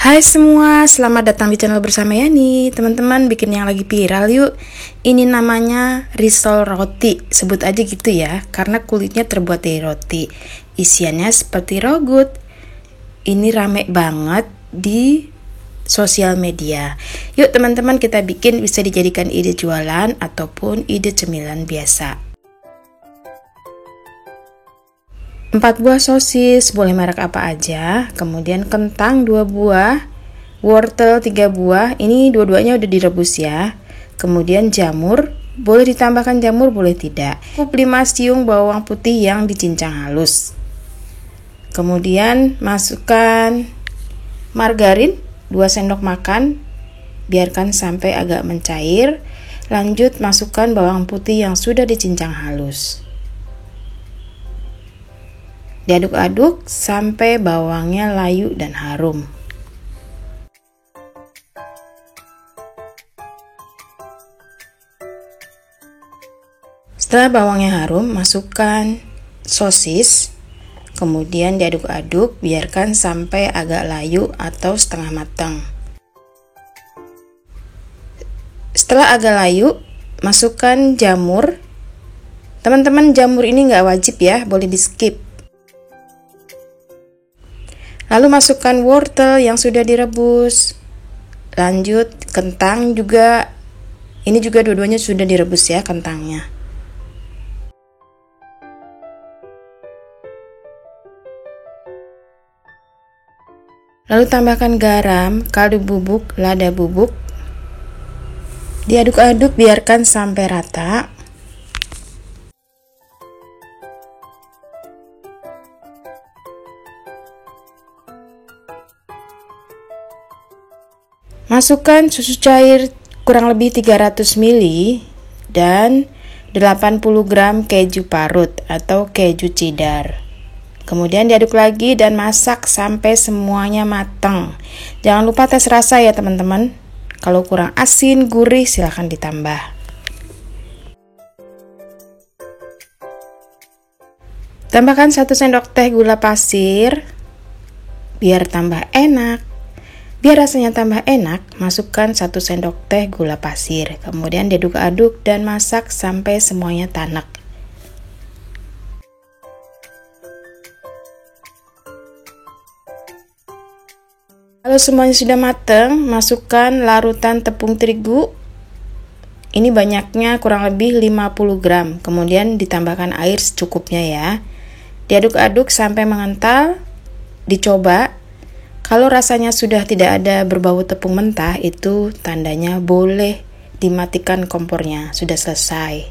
Hai semua, selamat datang di channel bersama Yani. Teman-teman bikin yang lagi viral yuk. Ini namanya risol roti, sebut aja gitu ya, karena kulitnya terbuat dari roti. Isiannya seperti rogut. Ini rame banget di sosial media. Yuk teman-teman kita bikin, bisa dijadikan ide jualan ataupun ide cemilan biasa. 4 buah sosis, boleh merek apa aja, kemudian kentang 2 buah, wortel 3 buah, ini dua-duanya udah direbus ya. Kemudian jamur, boleh ditambahkan jamur, boleh tidak. Cukup 5 siung bawang putih yang dicincang halus. Kemudian masukkan margarin 2 sendok makan, biarkan sampai agak mencair. Lanjut masukkan bawang putih yang sudah dicincang halus. Diaduk-aduk sampai bawangnya layu dan harum. Setelah bawangnya harum, masukkan sosis. Kemudian diaduk-aduk, biarkan sampai agak layu atau setengah matang. Setelah agak layu, masukkan jamur. Teman-teman, jamur ini nggak wajib ya, boleh di skip. Lalu masukkan wortel yang sudah direbus. Lanjut kentang juga. Ini juga dua-duanya sudah direbus ya kentangnya. Lalu tambahkan garam, kaldu bubuk, lada bubuk. Diaduk-aduk biarkan sampai rata. Masukkan susu cair kurang lebih 300 ml dan 80 gram keju parut atau keju cheddar. Kemudian diaduk lagi dan masak sampai semuanya matang. Jangan lupa tes rasa ya teman-teman. Kalau kurang asin, gurih silahkan ditambah. Tambahkan 1 sendok teh gula pasir biar tambah enak. Biar rasanya tambah enak, masukkan 1 sendok teh gula pasir. Kemudian diaduk-aduk dan masak sampai semuanya tanak. Kalau semuanya sudah matang, masukkan larutan tepung terigu. Ini banyaknya kurang lebih 50 gram. Kemudian ditambahkan air secukupnya ya. Diaduk-aduk sampai mengental. Dicoba. Kalau rasanya sudah tidak ada berbau tepung mentah, itu tandanya boleh dimatikan kompornya, sudah selesai.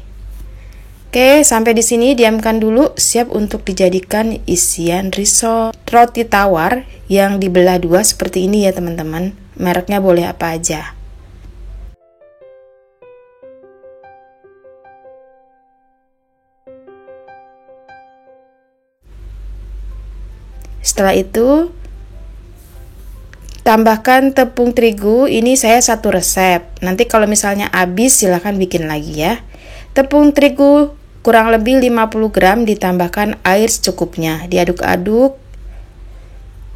Oke, sampai di sini diamkan dulu, siap untuk dijadikan isian risol roti tawar yang dibelah dua seperti ini ya teman-teman. Mereknya boleh apa aja. Setelah itu tambahkan tepung terigu, ini saya 1 resep. Nanti kalau misalnya habis silahkan bikin lagi ya. Tepung terigu kurang lebih 50 gram ditambahkan air secukupnya. Diaduk-aduk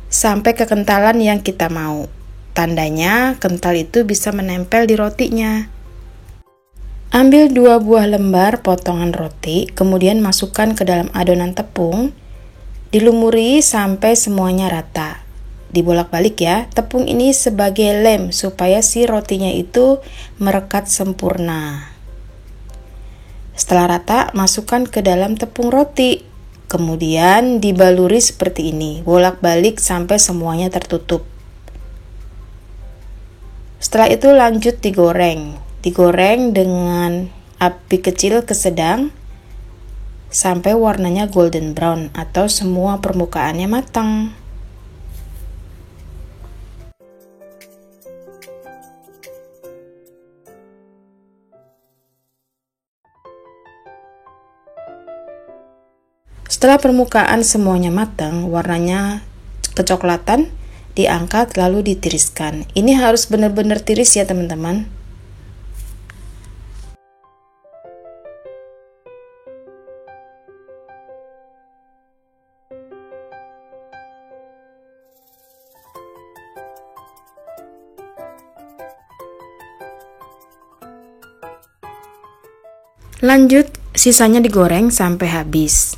sampai kekentalan yang kita mau. Tandanya kental itu bisa menempel di rotinya. Ambil 2 buah lembar potongan roti, kemudian masukkan ke dalam adonan tepung. Dilumuri sampai semuanya rata. Dibolak-balik ya, tepung ini sebagai lem supaya si rotinya itu merekat sempurna. Setelah rata, masukkan ke dalam tepung roti. Kemudian dibaluri seperti ini, bolak-balik sampai semuanya tertutup. Setelah itu lanjut digoreng. Digoreng dengan api kecil ke sedang sampai warnanya golden brown atau semua permukaannya matang. Setelah permukaan semuanya matang, warnanya kecoklatan, diangkat lalu ditiriskan. Ini harus benar-benar tiris ya teman-teman. Lanjut, sisanya digoreng sampai habis.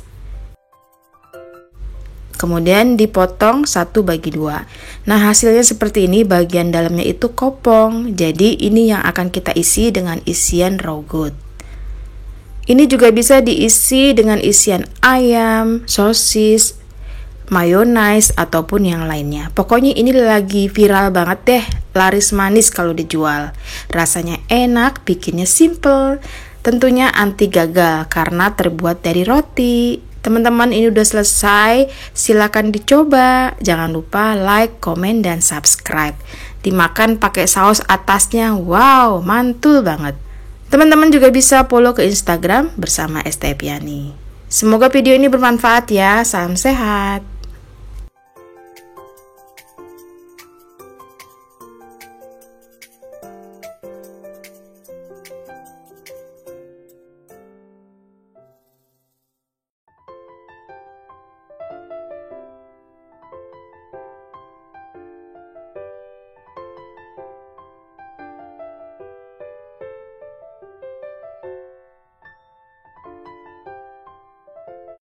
Kemudian dipotong 1/2. Nah, hasilnya seperti ini, bagian dalamnya itu kopong. Jadi ini yang akan kita isi dengan isian raw goat. Ini juga bisa diisi dengan isian ayam, sosis, mayonnaise, ataupun yang lainnya. Pokoknya ini lagi viral banget deh, laris manis kalau dijual. Rasanya enak, bikinnya simple. Tentunya anti gagal karena terbuat dari roti. Teman-teman, ini udah selesai. Silakan dicoba. Jangan lupa like, komen, dan subscribe. Dimakan pakai saus atasnya. Wow, mantul banget. Teman-teman juga bisa follow ke Instagram bersama Estepiani. Semoga video ini bermanfaat ya. Salam sehat.